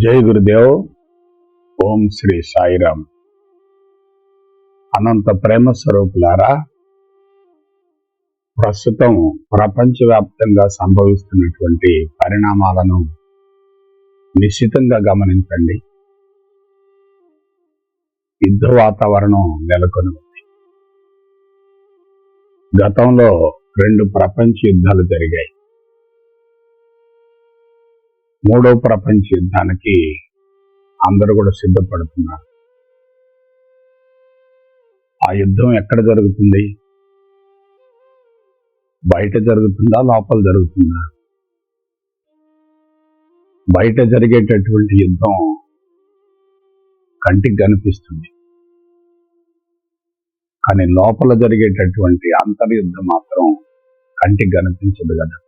జై గురుదేవ్. ఓం శ్రీ సాయిరామ్. అనంత ప్రేమ స్వరూపులారా, ప్రస్తుతం ప్రపంచవ్యాప్తంగా సంభవిస్తున్నటువంటి పరిణామాలను నిశ్చితంగా గమనించండి. యుద్ధ వాతావరణం నెలకొని ఉంది. గతంలో 2 ప్రపంచ యుద్ధాలు జరిగాయి. 3వ ప్రపంచ యుద్ధానికి అందరూ కూడా సిద్ధపడుతున్నారు. ఆ యుద్ధం ఎక్కడ జరుగుతుంది? బయట జరుగుతుందా, లోపల జరుగుతుందా? బయట జరిగేటటువంటి యుద్ధం కంటికి కనిపిస్తుంది, కానీ లోపల జరిగేటటువంటి అంతర్యుద్ధం మాత్రం కంటికి కనిపించదు కదా.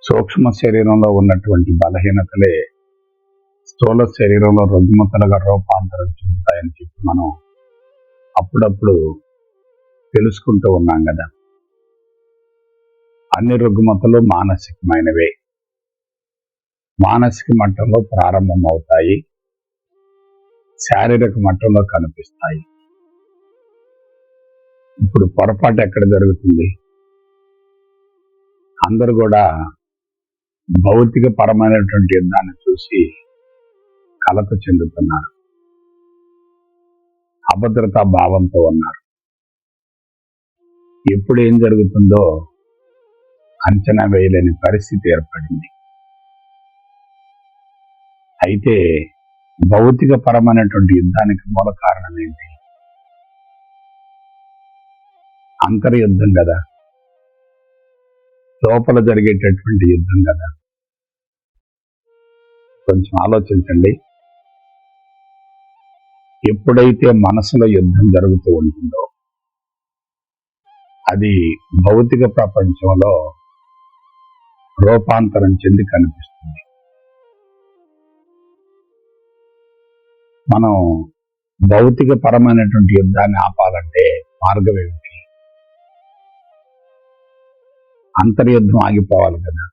సూక్ష్మ శరీరంలో ఉన్నటువంటి బలహీనతలే స్థూల శరీరంలో రుగ్మతలుగా రూపాంతరం చెందుతాయని చెప్పి మనం అప్పుడప్పుడు తెలుసుకుంటూ ఉన్నాం కదా. అన్ని రుగ్మతలు మానసికమైనవే, మానసిక మట్టంలో ప్రారంభం అవుతాయి, శారీరక మట్టంలో కనిపిస్తాయి. ఇప్పుడు పొరపాటు ఎక్కడ జరుగుతుంది? అందరూ కూడా భౌతిక పరమైనటువంటి యుద్ధాన్ని చూసి కలత చెందుతున్నారు, అభద్రతా భావంతో ఉన్నారు. ఎప్పుడు ఏం జరుగుతుందో అంచనా వేయలేని పరిస్థితి ఏర్పడింది. అయితే భౌతిక పరమైనటువంటి యుద్ధానికి మూల కారణం ఏంటి? అంతర్యుద్ధం కదా, లోపల జరిగేటటువంటి యుద్ధం కదా. కొంచెం ఆలోచించండి. ఎప్పుడైతే మనసులో యుద్ధం జరుగుతూ ఉంటుందో అది భౌతిక ప్రపంచంలో రూపాంతరం చెంది కనిపిస్తుంది. మనం భౌతిక పరమైనటువంటి యుద్ధాన్ని ఆపాలంటే మార్గం ఏమిటి? అంతర్యుద్ధం ఆగిపోవాలి కదా.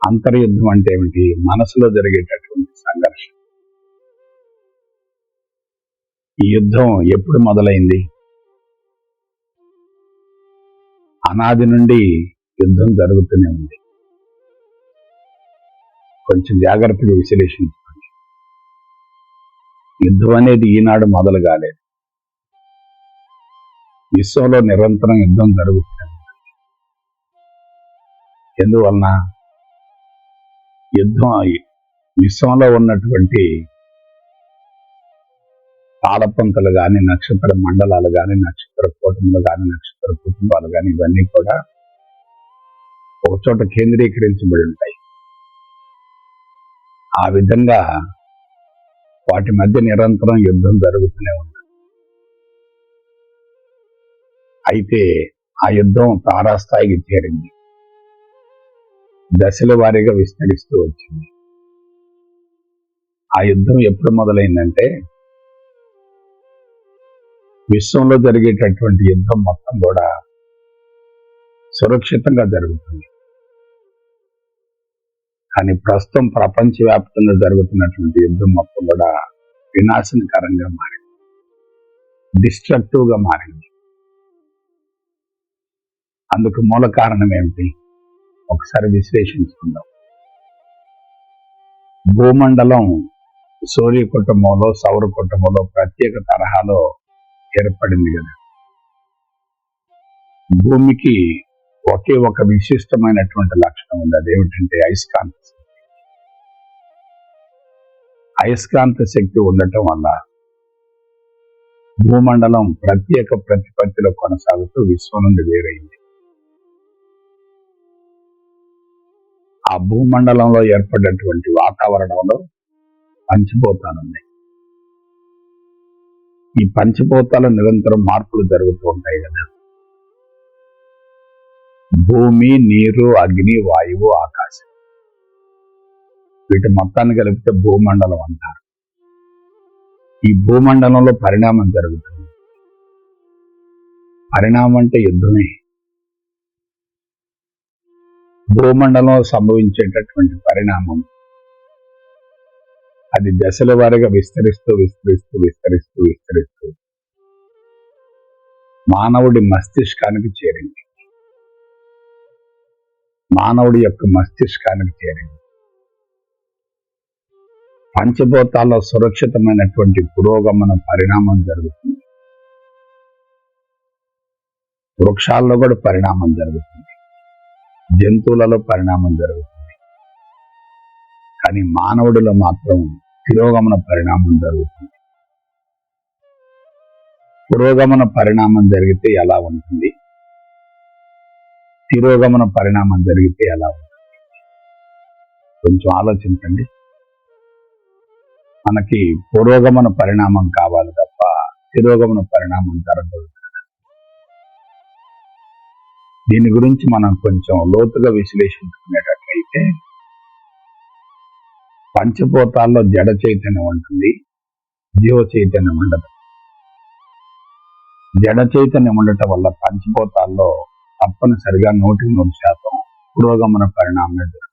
అంతర్యుద్ధం అంటే ఏమిటి? మనసులో జరిగేటటువంటి సంఘర్షణ. ఈ యుద్ధం ఎప్పుడు మొదలైంది? అనాది నుండి యుద్ధం జరుగుతూనే ఉంది. కొంచెం జాగ్రత్తగా విశ్లేషించుకోండి. యుద్ధం అనేది ఈనాడు మొదలు కాలేదు. విశ్వంలో నిరంతరం యుద్ధం జరుగుతూనే ఉంది. ఎందువలన? యుద్ధం విశ్వంలో ఉన్నటువంటి తాళపంతలు కానీ, నక్షత్ర మండలాలు కానీ, నక్షత్ర కూటములు కానీ, నక్షత్ర కుటుంబాలు కానీ, ఇవన్నీ కూడా ఒక చోట కేంద్రీకరించబడి ఉంటాయి. ఆ విధంగా వాటి మధ్య నిరంతరం యుద్ధం జరుగుతూనే ఉంది. అయితే ఆ యుద్ధం తారాస్థాయికి చేరింది, దశల వారీగా విస్తరిస్తూ వచ్చింది. ఆ యుద్ధం ఎప్పుడు మొదలైందంటే, విశ్వంలో జరిగేటటువంటి యుద్ధం మొత్తం కూడా సురక్షితంగా జరుగుతుంది. కానీ ప్రస్తుతం ప్రపంచవ్యాప్తంగా జరుగుతున్నటువంటి యుద్ధం మొత్తం కూడా వినాశనకరంగా మారింది, డిస్ట్రక్టివ్గా మారింది. అందుకు మూల కారణం ఏమిటి? ఒకసారి విశ్లేషించుకుందాం. భూమండలం సూర్య కుటుంబంలో, సౌర కుటుంబంలో ప్రత్యేక తరహాలో ఏర్పడింది కదా. భూమికి ఒకే ఒక విశిష్టమైనటువంటి లక్షణం ఉంది. అదేమిటంటే అయస్కాంత శక్తి. అయస్కాంత శక్తి ఉండటం వల్ల భూమండలం ప్రత్యేక ప్రతిపత్తిలో కొనసాగుతూ విశ్వం నుండి వేరైంది. ఆ భూమండలంలో ఏర్పడినటువంటి వాతావరణంలో పంచభూతాలు ఉన్నాయి. ఈ పంచభూతాల నిరంతరం మార్పులు జరుగుతూ ఉంటాయి కదా. భూమి, నీరు, అగ్ని, వాయువు, ఆకాశం, వీటి మొత్తాన్ని కలిపితే భూమండలం అంటారు. ఈ భూమండలంలో పరిణామం జరుగుతుంది. పరిణామం అంటే యుద్ధమే. భూమండలంలో సంభవించేటటువంటి పరిణామం అది దశల వారీగా విస్తరిస్తూ విస్తరిస్తూ విస్తరిస్తూ విస్తరిస్తూ మానవుడి మస్తిష్కానికి చేరింది. మానవుడి యొక్క మస్తిష్కానికి చేరింది. పంచభూతాల్లో సురక్షితమైనటువంటి పురోగమన పరిణామం జరుగుతుంది. వృక్షాల్లో కూడా పరిణామం జరుగుతుంది, జంతువులలో పరిణామం జరుగుతుంది. కానీ మానవుడిలో మాత్రం తిరోగమన పరిణామం జరుగుతుంది. పురోగమన పరిణామం జరిగితే ఎలా ఉంటుంది, తిరోగమన పరిణామం జరిగితే ఎలా ఉంటుంది? కొంచెం ఆలోచించండి. మనకి పురోగమన పరిణామం కావాలి తప్ప తిరోగమన పరిణామం జరగదు. దీని గురించి మనం కొంచెం లోతుగా విశ్లేషించుకునేటట్లయితే పంచభూతాల్లో జడ చైతన్యం ఉంటుంది, జీవ చైతన్యం ఉండదు. జడ చైతన్యం ఉండటం వల్ల పంచభూతాల్లో తప్పనిసరిగా 100% పురోగమన పరిణామం జరుగుతుంది.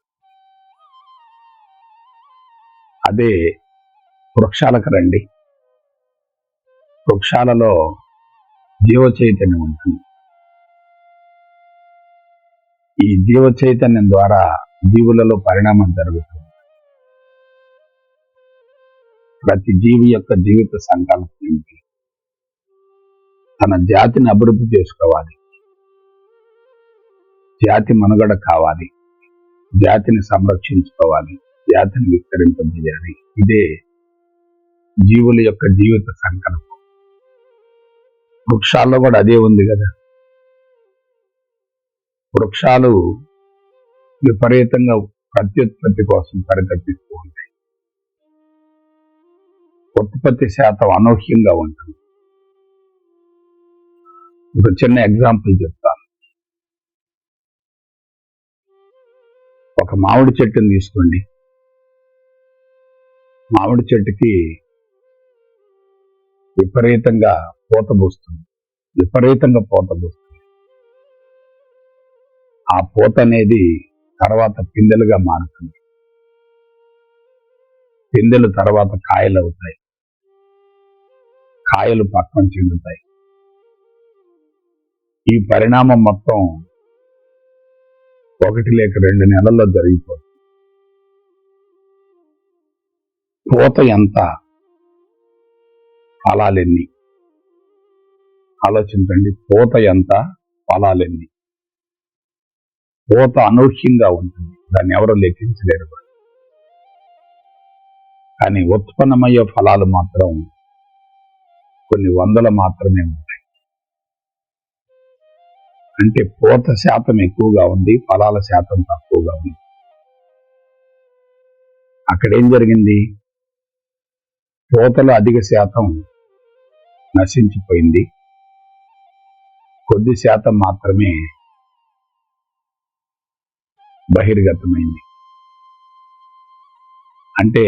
అదే వృక్షాలకు రండి. వృక్షాలలో జీవ చైతన్యం ఉంటుంది. ఈ జీవ చైతన్యం ద్వారా జీవులలో పరిణామం జరుగుతుంది. ప్రతి జీవి యొక్క జీవిత సంకల్పం ఏంటి? తన జాతిని అభివృద్ధి చేసుకోవాలి, జాతి మనుగడ కావాలి, జాతిని సంరక్షించుకోవాలి, జాతిని విస్తరింపజేయాలి. ఇదే జీవుల యొక్క జీవిత సంకల్పం. వృక్షాల్లో కూడా అదే ఉంది కదా. వృక్షాలు విపరీతంగా ప్రత్యుత్పత్తి కోసం పరితపిస్తూ ఉంటాయి. ఉత్పత్తి శాతం అనూహ్యంగా ఉంటుంది. ఒక చిన్న ఎగ్జాంపుల్ చెప్తాను. ఒక మామిడి చెట్టుని తీసుకోండి. మామిడి చెట్టుకి విపరీతంగా పూత పూస్తుంది. ఆ పూత అనేది తర్వాత పిందెలుగా మారుతుంది. పిందెలు తర్వాత కాయలు అవుతాయి, కాయలు పక్వం చెందుతాయి. ఈ పరిణామం మొత్తం 1 లేక 2 నెలల్లో జరిగిపోతుంది. పూత ఎంత, ఫలాలెన్ని? ఆలోచించండి. పూత ఎంత, ఫలాలెన్ని? పూత అనూహ్యంగా ఉంటుంది, దాన్ని ఎవరో లెక్కించలేరు. కానీ ఉత్పన్నమయ్యే ఫలాలు మాత్రం కొన్ని వందలు మాత్రమే ఉంటాయి. అంటే పూత శాతం ఎక్కువగా ఉంది, ఫలాల శాతం తక్కువగా ఉంది. అక్కడ ఏం జరిగింది? పూతలో అధిక శాతం నశించిపోయింది, కొద్ది శాతం మాత్రమే బహిర్గతమైంది. అంటే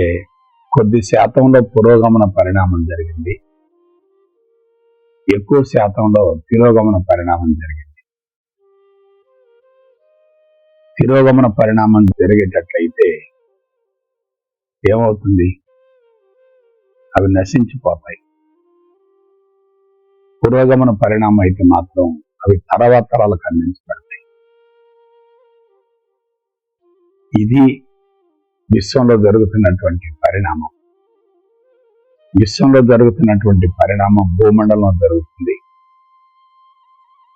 కొద్ది శాతంలో పురోగమన పరిణామం జరిగింది, ఎక్కువ శాతంలో తిరోగమన పరిణామం జరిగింది. తిరోగమన పరిణామం జరిగేటట్లయితే ఏమవుతుంది? అవి నశించిపోతాయి. పురోగమన పరిణామం అయితే మాత్రం అవి తర్వాత తరాలకు అందించబడతాయి. ఇది విశ్వంలో జరుగుతున్నటువంటి పరిణామం. విశ్వంలో జరుగుతున్నటువంటి పరిణామం భూమండలంలో జరుగుతుంది.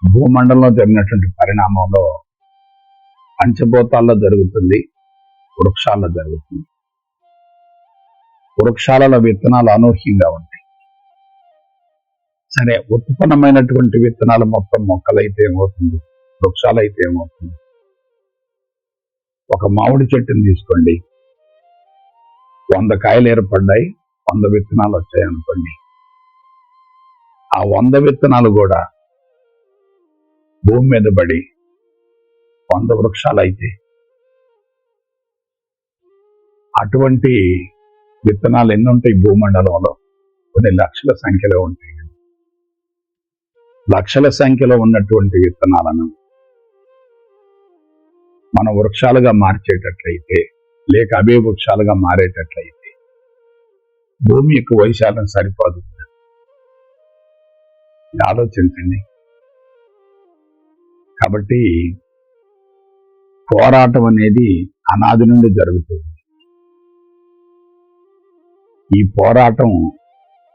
భూమండలంలో జరిగినటువంటి పరిణామంలో పంచభూతాల్లో జరుగుతుంది, వృక్షాల్లో జరుగుతుంది. వృక్షాలలో విత్తనాలు అనూహ్యంగా ఉంటాయి. సరే, ఉత్పన్నమైనటువంటి విత్తనాలు మొత్తం మొక్కలైతే ఏమవుతుంది, వృక్షాలైతే ఏమవుతుంది? ఒక మామిడి చెట్టుని తీసుకోండి. 100 కాయలు ఏర్పడ్డాయి, 100 విత్తనాలు వచ్చాయి అనుకోండి. ఆ 100 విత్తనాలు కూడా భూమి మీద పడి 100 వృక్షాలు అయితే అటువంటి విత్తనాలు ఎన్ని ఉంటాయి భూమండలంలో? కొన్ని లక్షల సంఖ్యలో ఉంటాయి. లక్షల సంఖ్యలో ఉన్నటువంటి విత్తనాలను మన వృక్షాలుగా మార్చేటట్లయితే, లేక అవే వృక్షాలుగా మారేటట్లయితే భూమి యొక్క వైశాల్యం సరిపోదు. ఆలోచించండి. కాబట్టి పోరాటం అనేది అనాది నుండి జరుగుతుంది. ఈ పోరాటం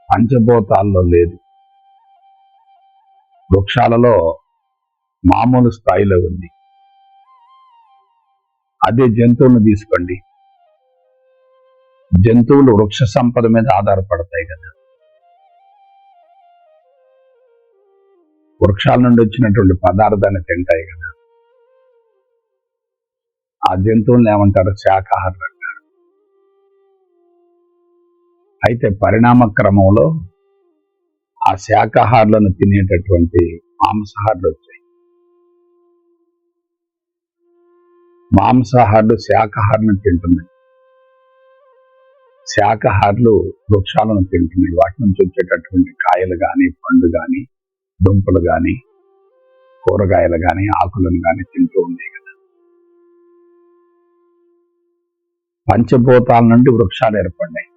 పంచభూతాల్లో లేదు, వృక్షాలలో మామూలు స్థాయిలో ఉంది. అదే జంతువులను తీసుకోండి. జంతువులు వృక్ష సంపద మీద ఆధారపడతాయి కదా. వృక్షాల నుండి వచ్చినటువంటి పదార్థాన్ని తింటాయి కదా. ఆ జంతువులను ఏమంటారు? శాకాహారులు అంటారు. అయితే పరిణామ క్రమంలో ఆ శాకాహారులను తినేటటువంటి మాంసాహారులు వచ్చాయి. మాంసాహారులు శాకాహారులను తింటున్నాయి, శాకాహారులు వృక్షాలను తింటున్నాయి. వాటి నుంచి వచ్చేటటువంటి కాయలు కానీ, పండు కానీ, దుంపలు కానీ, కూరగాయలు కానీ, ఆకులను కానీ తింటూ ఉన్నాయి కదా. పంచభూతాల నుండి వృక్షాలు ఏర్పడ్డాయి,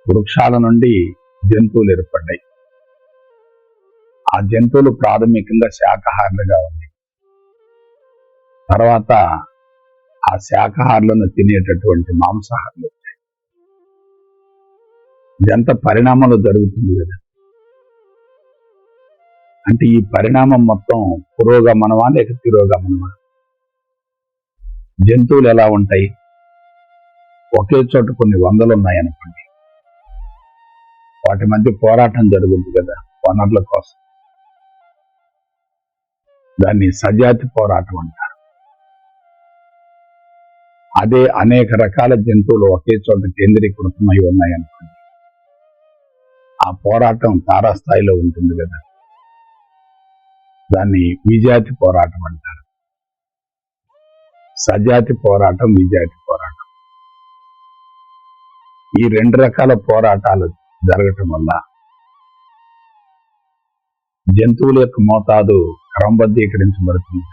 వృక్షాల నుండి జంతువులు ఏర్పడ్డాయి. ఆ జంతువులు ప్రాథమికంగా శాకాహారులుగా ఉన్నాయి. తర్వాత ఆ శాకాహారులను తినేటటువంటి మాంసాహారులు వచ్చాయి. ఇదంతా పరిణామంలో జరుగుతుంది కదా. అంటే ఈ పరిణామం మొత్తం పురోగమనమా లేక తిరోగమనమా? జంతువులు ఎలా ఉంటాయి? ఒకే చోట కొన్ని వందలు ఉన్నాయనుకోండి, వాటి మధ్య పోరాటం జరుగుతుంది కదా వనరుల కోసం. దాన్ని సజాతి పోరాటం అంటారు. అదే అనేక రకాల జంతువులు ఒకే చోట కేంద్రీకృతమై ఉన్నాయనుకోండి, ఆ పోరాటం తారాస్థాయిలో ఉంటుంది కదా. దాన్ని విజాతి పోరాటం అంటారు. సజాతి పోరాటం, విజాతి పోరాటం. ఈ రెండు రకాల పోరాటాలు జరగటం వల్ల జంతువుల యొక్క మోతాదు క్రమబద్ధీకరించబడుతుంది.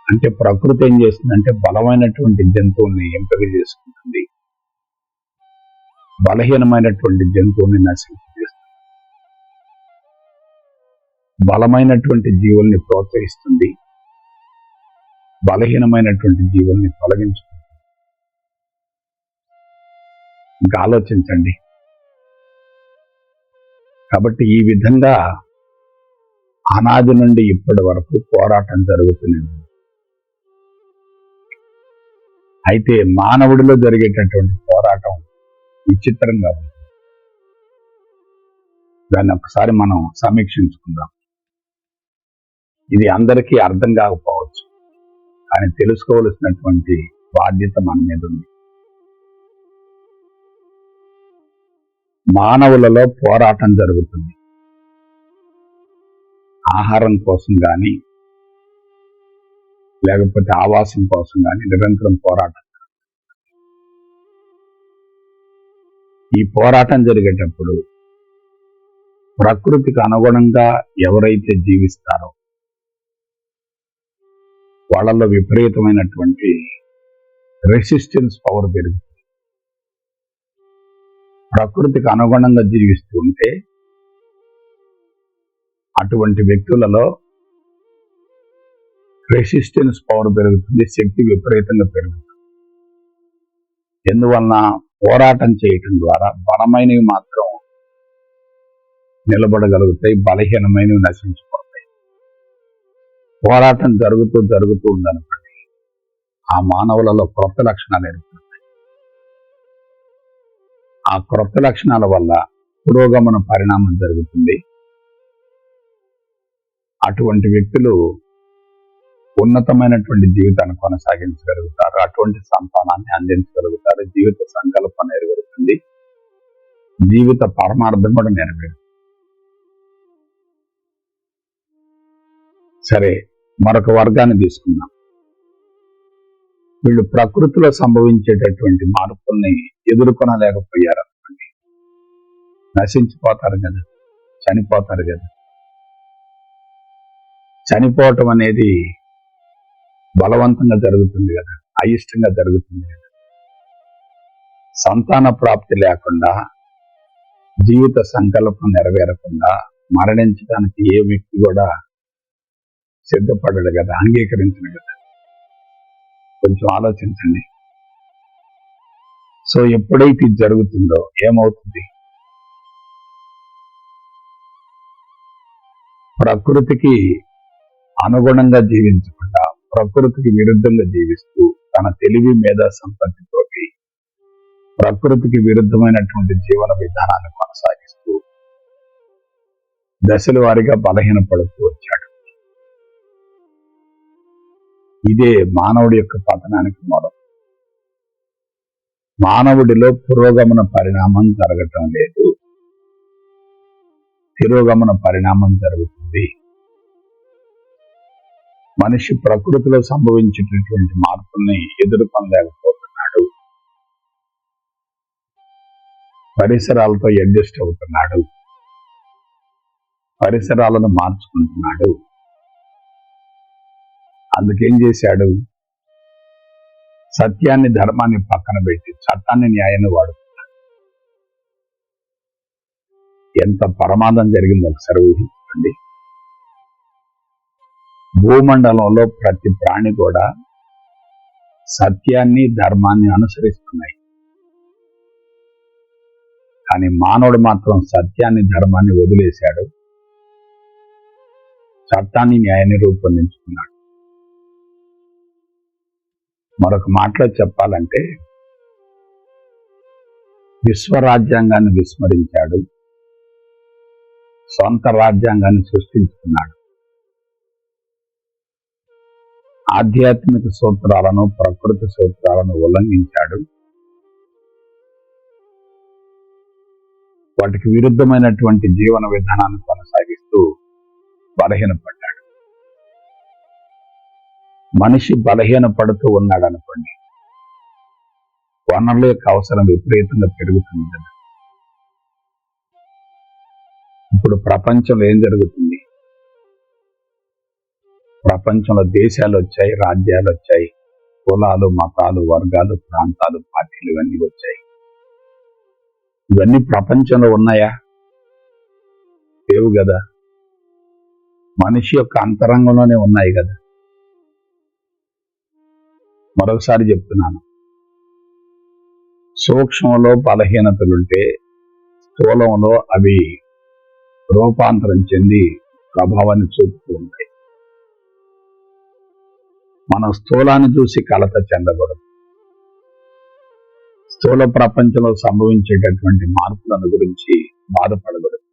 అంటే ప్రకృతి ఏం చేస్తుందంటే బలమైనటువంటి జంతువుల్ని ఎంపిక చేసుకుంటుంది, బలహీనమైనటువంటి జంతువుల్ని నశింపజేస్తుంది. బలమైనటువంటి జీవుల్ని ప్రోత్సహిస్తుంది, బలహీనమైనటువంటి జీవుల్ని తొలగించుతుంది. ఇంకా ఆలోచించండి. కాబట్టి ఈ విధంగా అనాది నుండి ఇప్పటి వరకు పోరాటం జరుగుతుంది. అయితే మానవుడిలో జరిగేటటువంటి పోరాటం విచిత్రంగా ఉంది. దాన్ని ఒకసారి మనం సమీక్షించుకుందాం. ఇది అందరికీ అర్థం కాకపోవచ్చు, కానీ తెలుసుకోవలసినటువంటి బాధ్యత మన మీద ఉంది. మానవులలో పోరాటం జరుగుతుంది. ఆహారం కోసం కానీ, లేకపోతే ఆవాసం కోసం కానీ నిరంతరం పోరాటం. ఈ పోరాటం జరిగేటప్పుడు ప్రకృతికి అనుగుణంగా ఎవరైతే జీవిస్తారో వాళ్ళలో విపరీతమైనటువంటి రెసిస్టెన్స్ పవర్ పెరుగుతుంది. ప్రకృతికి అనుగుణంగా జీవిస్తూ ఉంటే అటువంటి వ్యక్తులలో రెసిస్టెన్స్ పవర్ పెరుగుతుంది, శక్తి విపరీతంగా పెరుగుతుంది. ఎందువలన పోరాటం చేయటం ద్వారా బలమైనవి మాత్రం నిలబడగలుగుతాయి, బలహీనమైనవి నశించిపోతాయి. పోరాటం జరుగుతూ ఉందనుకోండి, ఆ మానవులలో క్రొత్త లక్షణాలు ఏర్పడతాయి. ఆ క్రొత్త లక్షణాల వల్ల పురోగమన పరిణామం జరుగుతుంది. అటువంటి వ్యక్తులు ఉన్నతమైనటువంటి జీవితాన్ని కొనసాగించగలుగుతారు, అటువంటి సంతానాన్ని అందించగలుగుతారు, జీవిత సంకల్పం నెరవేరుతుంది, జీవిత పరమార్థం కూడా నెరవేరుతుంది. సరే, మరొక వర్గాన్ని తీసుకుందాం. వీళ్ళు ప్రకృతిలో సంభవించేటటువంటి మార్పుల్ని ఎదుర్కొనలేకపోయారు అనుకోండి, నశించిపోతారు కదా, చనిపోతారు కదా. చనిపోవటం అనేది బలవంతంగా జరుగుతుంది కదా, అయిష్టంగా జరుగుతుంది కదా. సంతాన ప్రాప్తి లేకుండా, జీవిత సంకల్పం నెరవేరకుండా మరణించడానికి ఏ వ్యక్తి కూడా సిద్ధపడడు కదా, అంగీకరించడు కదా. కొంచెం ఆలోచించండి. సో ఎప్పుడైతే ఇది జరుగుతుందో ఏమవుతుంది? ప్రకృతికి అనుగుణంగా జీవించకుండా ప్రకృతికి విరుద్ధంగా జీవిస్తూ తన తెలివి మేధా సంపత్తితోటి ప్రకృతికి విరుద్ధమైనటువంటి జీవన విధానాన్ని కొనసాగిస్తూ దశల వారీగా బలహీనపడుతూ వచ్చాడు. ఇదే మానవుడి యొక్క పతనానికి మూలం. మానవుడిలో పురోగమన పరిణామం జరగటం లేదు, తిరోగమన పరిణామం జరుగుతుంది. మనిషి ప్రకృతిలో సంభవించేటటువంటి మార్పుల్ని ఎదుర్కొనలేకపోతున్నాడు, పరిసరాలతో అడ్జస్ట్ అవుతున్నాడు, పరిసరాలను మార్చుకుంటున్నాడు. అందుకేం చేశాడు? సత్యాన్ని ధర్మాన్ని పక్కన పెట్టి చట్టాన్ని న్యాయాన్ని వాడుతున్నాడు. ఎంత ప్రమాదం జరిగిందో ఒకసారి ఊహించండి. భూమండలంలో ప్రతి ప్రాణి కూడా సత్యాన్ని ధర్మాన్ని అనుసరిస్తున్నాయి. కానీ మానవుడు మాత్రం సత్యాన్ని ధర్మాన్ని వదిలేశాడు, చట్టాన్ని న్యాయాన్ని రూపొందించుకున్నాడు. మరొక మాటలో చెప్పాలంటే విశ్వరాజ్యాంగాన్ని విస్మరించాడు, సొంత రాజ్యాంగాన్ని సృష్టించుకున్నాడు. ఆధ్యాత్మిక సూత్రాలను ప్రకృతి సూత్రాలను ఉల్లంఘించాడు, వాటికి విరుద్ధమైనటువంటి జీవన విధానాన్ని కొనసాగిస్తూ బలహీనపడ్డాడు. మనిషి బలహీనపడుతూ ఉన్నాడు అనుకోండి, వనరుల యొక్క అవసరం విపరీతంగా పెరుగుతుంది కదా. ఇప్పుడు ప్రపంచంలో ఏం జరుగుతుంది? ప్రపంచంలో దేశాలు వచ్చాయి, రాజ్యాలు వచ్చాయి, కులాలు, మతాలు, వర్గాలు, ప్రాంతాలు, పార్టీలు ఇవన్నీ వచ్చాయి. ఇవన్నీ ప్రపంచంలో ఉన్నాయా? లేవు కదా. మనిషి యొక్క అంతరంగంలోనే ఉన్నాయి కదా. మరొకసారి చెప్తున్నాను, సూక్ష్మంలో బలహీనతలుంటే స్థూలంలో అవి రూపాంతరం చెంది ప్రభావాన్ని చూపుతూ ఉంటాయి. మనం స్థూలాన్ని చూసి కలత చెందకూడదు. స్థూల ప్రపంచంలో సంభవించేటటువంటి మార్పులను గురించి బాధపడకూడదు.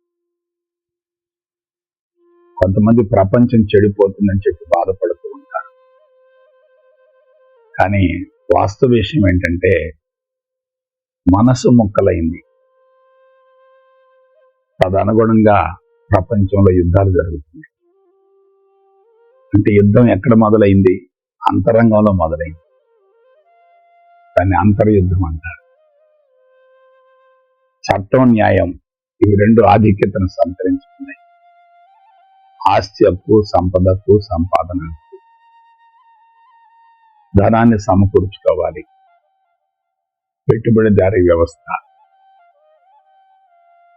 కొంతమంది ప్రపంచం చెడిపోతుందని చెప్పి బాధపడుతూ ఉంటారు. కానీ వాస్తవ విషయం ఏంటంటే మనసు ముక్కలైంది. తదనుగుణంగా ప్రపంచంలో యుద్ధాలు జరుగుతున్నాయి. అంటే యుద్ధం ఎక్కడ మొదలైంది? అంతరంగంలో మొదలైంది. దాన్ని అంతర్యుద్ధం అంటారు. చట్టం, న్యాయం ఇవి రెండు ఆధిక్యతను సంతరించుకున్నాయి. ఆస్తి హక్కు, సంపదకు, సంపాదనకు, ధనాన్ని సమకూర్చుకోవాలి, పెట్టుబడిదారీ వ్యవస్థ,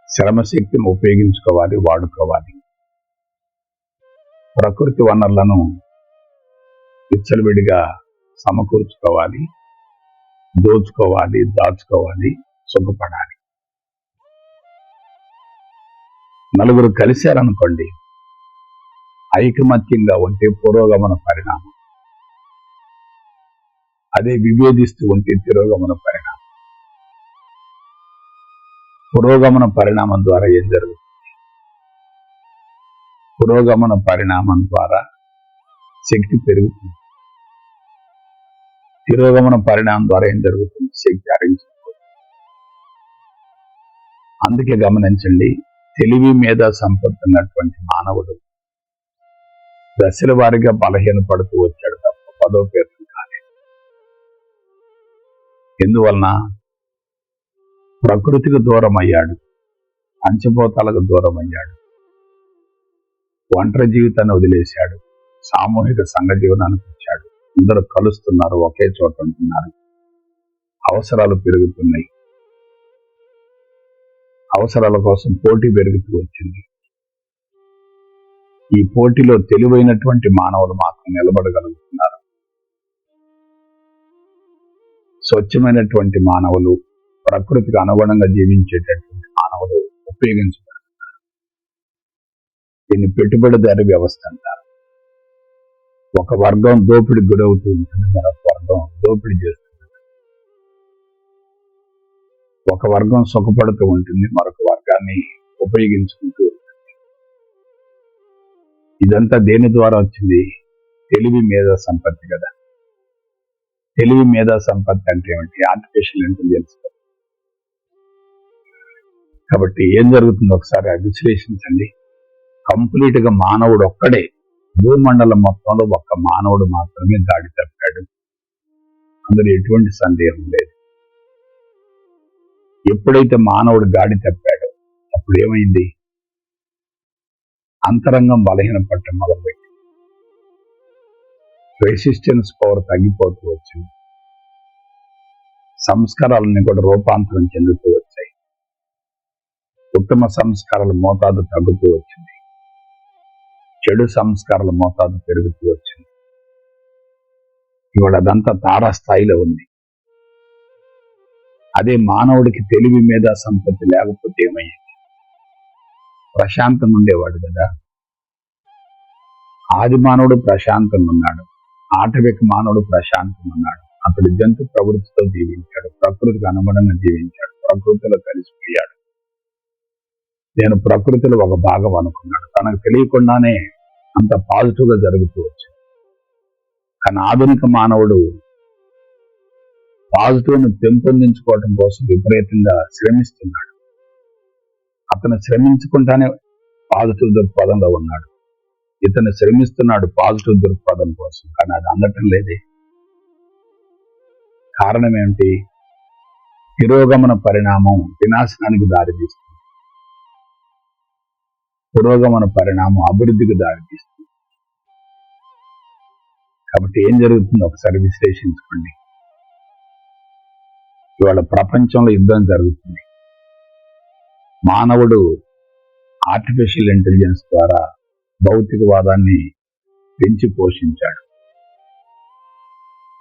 శ్రమశక్తిని ఉపయోగించుకోవాలి, వాడుకోవాలి, ప్రకృతి వనరులను విచ్చలవిడిగా సమకూర్చుకోవాలి, దోచుకోవాలి, దాచుకోవాలి, సుఖపడాలి. నలుగురు కలిశారనుకోండి, ఐకమత్యంగా ఉంటే పురోగమన పరిణామం. అదే విభేదిస్తూ ఉంటే తిరోగమన పరిణామం. పురోగమన పరిణామం ద్వారా ఏం జరుగుతుంది? పురోగమన పరిణామం ద్వారా శక్తి పెరుగుతుంది. తిరోగమన పరిణామం ద్వారా ఏం జరుగుతుంది? శక్తి హరించుకుంటుంది. అందుకే గమనించండి, తెలివి మీద సంపత్తి ఉన్నటువంటి మానవుడు దశల వారీగా బలహీనపడుతూ వచ్చాడు తప్ప పదోపేతం కాలేదు. ఎందువలన? ప్రకృతికి దూరం అయ్యాడు, పంచభూతాలకు దూరం అయ్యాడు, ఒంటరి జీవితాన్ని వదిలేశాడు, సామూహిక సంఘ జీవనానికి వచ్చాడు, అందరూ కలుస్తున్నారు, ఒకే చోట ఉంటున్నారు, అవసరాలు పెరుగుతున్నాయి, అవసరాల కోసం పోటీ పెరుగుతూ వచ్చింది. ఈ పోటీలో తెలివైనటువంటి మానవులు మాత్రం నిలబడగలుగుతున్నారు. స్వచ్ఛమైనటువంటి మానవులు, ప్రకృతికి అనుగుణంగా జీవించేటటువంటి మానవులు ఉపయోగించబడుతున్నారు. దీన్ని పెట్టుబడిదారీ వ్యవస్థ అంటారు. ఒక వర్గం దోపిడికి గురవుతూ ఉంటుంది, మరొక వర్గం దోపిడీ చేస్తుంది. ఒక వర్గం సుఖపడుతూ ఉంటుంది, మరొక వర్గాన్ని ఉపయోగించుకుంటూ ఉంటుంది. ఇదంతా దేని ద్వారా వచ్చింది? తెలివి మేధా సంపత్తి కదా. తెలివి మేధా సంపత్తి అంటే ఏమిటి? Artificial intelligence. కాబట్టి ఏం జరుగుతుందో ఒకసారి విశ్లేషించండి. కంప్లీట్ గా మానవుడు ఒక్కడే, భూమండలం మొత్తంలో ఒక్క మానవుడు మాత్రమే దాడి తప్పాడు. అందులో ఎటువంటి సందేహం లేదు. ఎప్పుడైతే మానవుడు గాడి తప్పాడో అప్పుడు ఏమైంది? అంతరంగం బలహీనపడటం మొదలుపెట్టి రెసిస్టెన్స్ పవర్ తగ్గిపోతూ వచ్చింది. సంస్కారాలన్నీ కూడా రూపాంతరం చెందుతూ వచ్చాయి. ఉత్తమ సంస్కారాల మోతాదు తగ్గుతూ వచ్చింది, చెడు సంస్కారాల మోతాదు పెరుగుతూ వచ్చింది. ఇవాళ అదంతా తారాస్థాయిలో ఉంది. అదే మానవుడికి తెలివి మీద సంపత్తి లేకపోతే ఏమయ్యేది? ప్రశాంతంగా ఉండేవాడు కదా. ఆది మానవుడు ప్రశాంతంగా ఉన్నాడు, ఆటవిక మానవుడు ప్రశాంతంగా ఉన్నాడు. అతడు జంతు ప్రవృత్తితో జీవించాడు, ప్రకృతికి అనుగుణంగా జీవించాడు, ప్రకృతిలో కలిసిపోయాడు. నేను ప్రకృతిలో ఒక భాగం అనుకున్నాడు. తనకు తెలియకుండానే అంత పాజిటివ్ గా జరుగుతూ వచ్చింది. కానీ ఆధునిక మానవుడు పాజిటివ్ ను పెంపొందించుకోవడం కోసం విపరీతంగా శ్రమిస్తున్నాడు. అతను శ్రమించుకుంటానే పాజిటివ్ దృక్పథంలో ఉన్నాడు. ఇతను శ్రమిస్తున్నాడు పాజిటివ్ దృక్పథం కోసం, కానీ అది అందటం లేదే. కారణం ఏమిటి? తిరోగమన పరిణామం వినాశనానికి దారితీస్తుంది, పురోగమన పరిణామం అభివృద్ధికి దారితీస్తుంది. కాబట్టి ఏం జరుగుతుందో ఒకసారి విశ్లేషించుకోండి. ఇవాళ ప్రపంచంలో యుద్ధం జరుగుతుంది. మానవుడు ఆర్టిఫిషియల్ ఇంటెలిజెన్స్ ద్వారా భౌతికవాదాన్ని పెంచి పోషించాడు.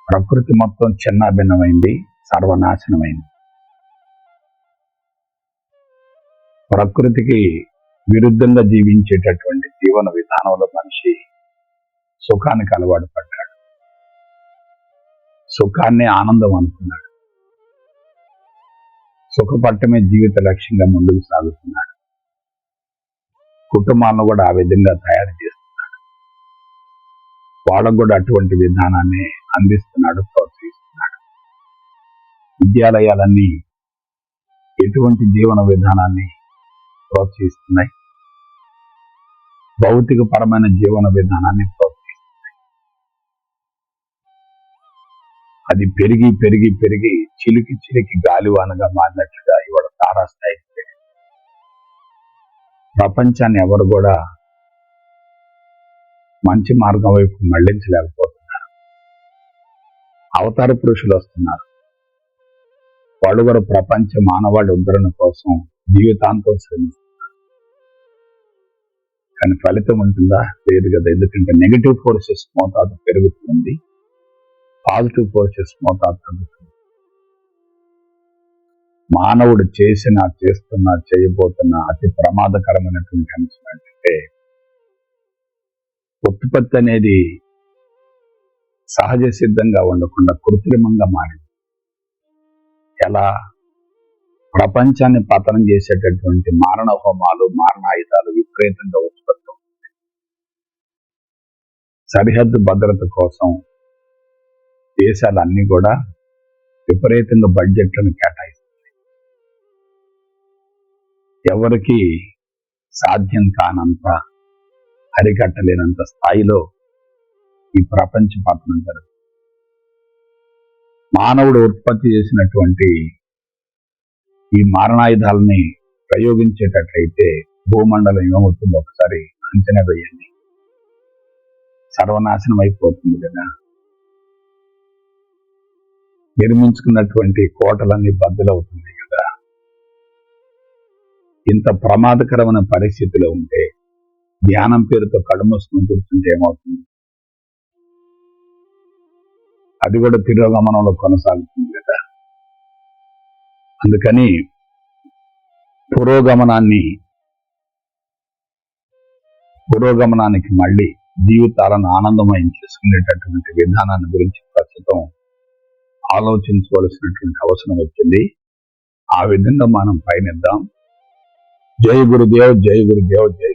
ప్రకృతి మొత్తం చిన్నాభిన్నమైంది, సర్వనాశనమైంది. ప్రకృతికి విరుద్ధంగా జీవించేటటువంటి జీవన విధానంలో మనిషి సుఖానికి అలవాటు పడ్డాడు. సుఖాన్ని ఆనందం అనుకున్నాడు. సుఖపట్టమే జీవిత లక్ష్యంగా ముందుకు సాగుతున్నాడు. కుటుంబాలను కూడా ఆ విధంగా తయారు చేస్తున్నాడు. వాళ్ళకు కూడా అటువంటి విధానాన్ని అందిస్తున్నాడు, ప్రోత్సహిస్తున్నాడు. విద్యాలయాలన్నీ ఎటువంటి జీవన విధానాన్ని ప్రోత్సహిస్తున్నాయి? భౌతిక పరమైన జీవన విధానాన్ని ప్రోత్సహిస్తున్నాయి. అది పెరిగి పెరిగి పెరిగి చిలికి చిలికి గాలివానగా మారినట్లుగా ఇవాళ తారాస్థాయికి పెరిగింది. ప్రపంచాన్ని ఎవరు కూడా మంచి మార్గం వైపు మళ్లించలేకపోతున్నారు. అవతార పురుషులు వస్తున్నారు, వాళ్ళు కూడా ప్రపంచ మానవాళి ఉద్ధరణ కోసం జీవితాంతం శ్రమిస్తున్నారు. కానీ ఫలితం ఉంటుందా? లేదు కదా. ఎందుకంటే నెగిటివ్ ఫోర్సెస్ మోతాదు పెరుగుతుంది, పాజిటివ్ ఫోర్సెస్ మోతాదు తగ్గుతుంది. మానవుడు చేస్తున్నా చేయబోతున్న అతి ప్రమాదకరమైనటువంటి అంశం ఏంటంటే, ఉత్పత్తి అనేది సహజ సిద్ధంగా ఉండకుండా కృత్రిమంగా మారింది. ఎలా? ప్రపంచాన్ని పతనం చేసేటటువంటి మారణ హోమాలు, మారణాయుధాలు విపరీతంగా ఉత్పత్తి అవుతాయి. సరిహద్దు భద్రత కోసం దేశాలన్నీ కూడా విపరీతంగా బడ్జెట్లను కేటాయిస్తాయి. ఎవరికి సాధ్యం కానంత, అరికట్టలేనంత స్థాయిలో ఈ ప్రపంచ పతనం జరుగుతుంది. మానవుడు ఉత్పత్తి చేసినటువంటి ఈ మారణాయుధాలని ప్రయోగించేటట్లయితే భూమండలం ఏమవుతుందో ఒకసారి అంచనా వేయండి. సర్వనాశనం అయిపోతుంది కదా. నిర్మించుకున్నటువంటి కోటలన్నీ బద్దలవుతుంది కదా. ఇంత ప్రమాదకరమైన పరిస్థితిలో ఉంటే ధ్యానం పేరుతో కడుమూసుకుని కూర్చుంటే ఏమవుతుంది? అది కూడా తిరోగమనంలో కొనసాగుతుంది కదా. అందుకని పురోగమనానికి మళ్ళీ జీవితాలను ఆనందమయం చేసుకునేటటువంటి విధానాన్ని గురించి ప్రస్తుతం ఆలోచించవలసినటువంటి అవసరం వచ్చింది. ఆ విధంగా మనం పయనిద్దాం. జై గురుదేవ్, జై గురుదేవ్, జై